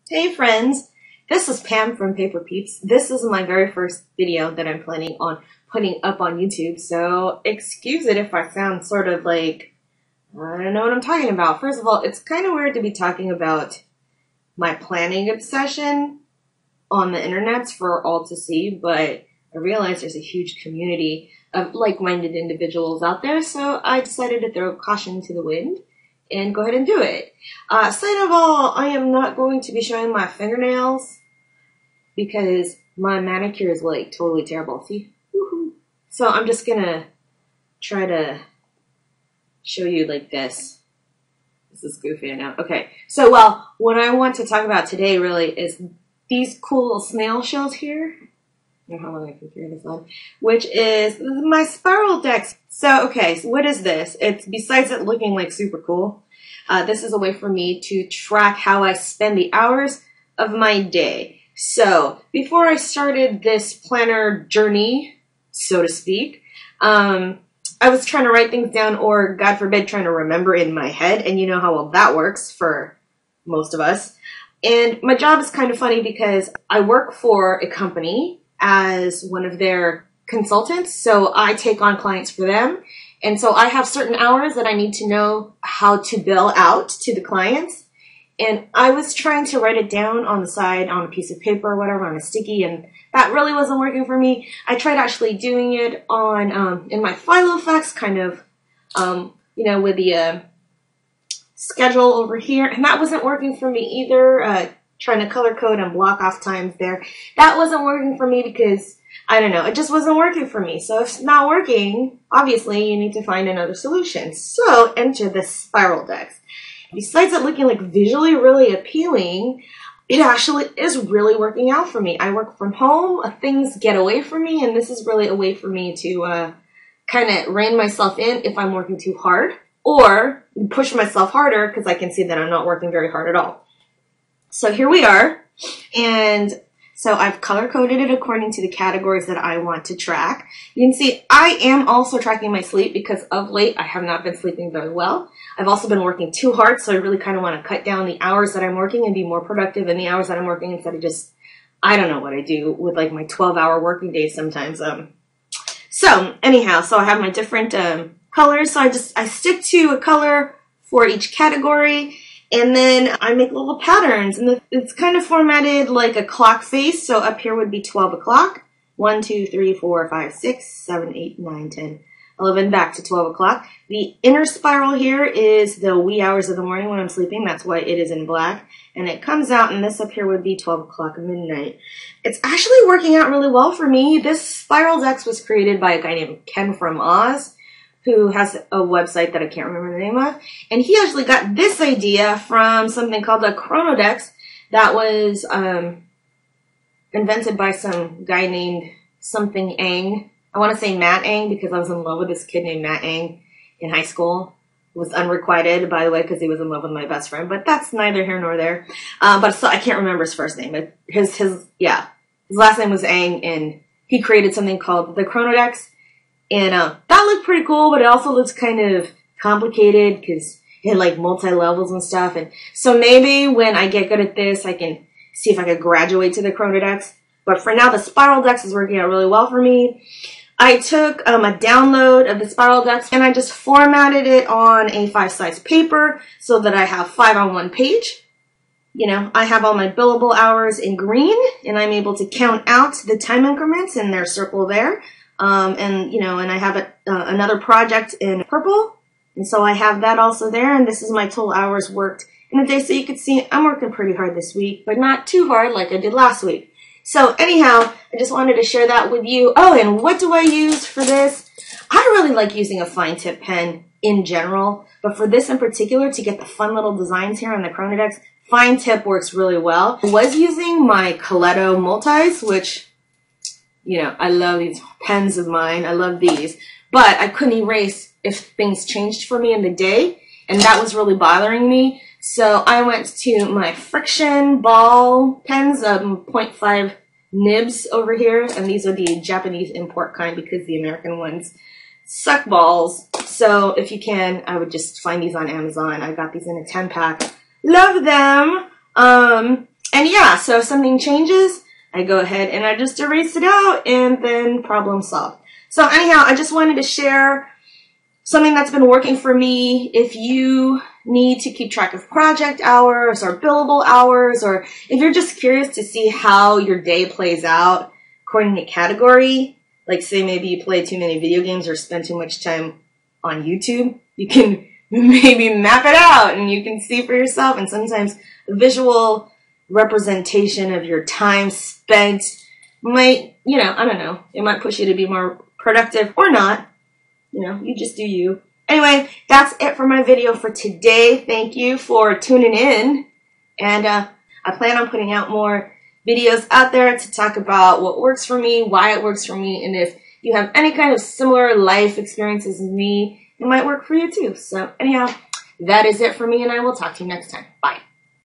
Hey friends, this is Pam from Paper Peeps. This is my very first video that I'm planning on putting up on YouTube, so excuse it if I sound sort of like, I don't know what I'm talking about. First of all, it's kind of weird to be talking about my planning obsession on the internet for all to see, but I realize there's a huge community of like-minded individuals out there, so I decided to throw caution to the wind and go ahead and do it. Second of all, I am not going to be showing my fingernails because my manicure is like totally terrible. See? Woohoo. So I'm just gonna try to show you like this. This is goofy, I know. Okay, so what I want to talk about today really is these cool little snail shells here. I don't know how long I can carry this on, which is my Spiraldex. So, okay, so what is this? It's, besides it looking like super cool, this is a way for me to track how I spend the hours of my day. So, before I started this planner journey, so to speak, I was trying to write things down, or God forbid, trying to remember in my head, and you know how well that works for most of us. And my job is kind of funny because I work for a company as one of their consultants, so I take on clients for them, and so I have certain hours that I need to know how to bill out to the clients, and I was trying to write it down on the side on a piece of paper or whatever, on a sticky, and that really wasn't working for me. I tried actually doing it on in My Filofax, kind of with the schedule over here, and that wasn't working for me either. Trying to color code and block off times there. That wasn't working for me because, I don't know, it just wasn't working for me. So if it's not working, obviously you need to find another solution. So enter the Spiraldex. Besides it looking like visually really appealing, it actually is really working out for me. I work from home, things get away from me, and this is really a way for me to kind of rein myself in if I'm working too hard, or push myself harder because I can see that I'm not working very hard at all. So here we are, and so I've color-coded it according to the categories that I want to track. You can see I am also tracking my sleep because of late I have not been sleeping very well. I've also been working too hard, so I really kind of want to cut down the hours that I'm working and be more productive in the hours that I'm working instead of just, I don't know what I do with like my 12-hour working days sometimes. So anyhow, so I have my different colors, so I stick to a color for each category. And then I make little patterns, and it's kind of formatted like a clock face. So up here would be 12 o'clock. 1, 2, 3, 4, 5, 6, 7, 8, 9, 10, 11, back to 12 o'clock. The inner spiral here is the wee hours of the morning when I'm sleeping. That's why it is in black. And it comes out, and this up here would be 12 o'clock midnight. It's actually working out really well for me. This Spiraldex was created by a guy named Ken from Oz, who has a website that I can't remember the name of. And he actually got this idea from something called a Chronodex that was invented by some guy named something Ang. I want to say Matt Ang because I was in love with this kid named Matt Ang in high school. It was unrequited, by the way, because he was in love with my best friend. But that's neither here nor there. But so I can't remember his first name. But his last name was Ang, and he created something called the Chronodex. And that looked pretty cool, but it also looks kind of complicated because it had like multi-levels and stuff. And so maybe when I get good at this, I can see if I could graduate to the Chronodex. But for now, the Spiraldex is working out really well for me. I took a download of the Spiraldex and I just formatted it on A5 size paper so that I have 5 on one page. You know, I have all my billable hours in green, and I'm able to count out the time increments in their circle there. And I have another project in purple, and so I have that also there, and this is my total hours worked in a day, so you can see I'm working pretty hard this week, but not too hard like I did last week. So anyhow, I just wanted to share that with you. Oh, and what do I use for this? I really like using a fine tip pen in general, but for this in particular, to get the fun little designs here on the Chronodex, fine tip works really well. I was using my Coletto Multis, which, you know, I love these pens of mine. I love these. But I couldn't erase if things changed for me in the day, and that was really bothering me. So I went to my friction ball pens, 0.5 nibs over here, and these are the Japanese import kind because the American ones suck balls. So if you can, I would just find these on Amazon. I got these in a 10-pack. Love them. And yeah, so if something changes, I go ahead and I just erase it out and then problem solved. So anyhow, I just wanted to share something that's been working for me. If you need to keep track of project hours or billable hours, or if you're just curious to see how your day plays out according to category, like say maybe you play too many video games or spend too much time on YouTube, you can maybe map it out and you can see for yourself. And sometimes visual representation of your time spent might, I don't know, it might push you to be more productive or not. You just do you. Anyway, that's it for my video for today. Thank you for tuning in. And I plan on putting out more videos out there to talk about what works for me, why it works for me, and if you have any kind of similar life experiences as me, it might work for you too. So anyhow, that is it for me, and I will talk to you next time. Bye.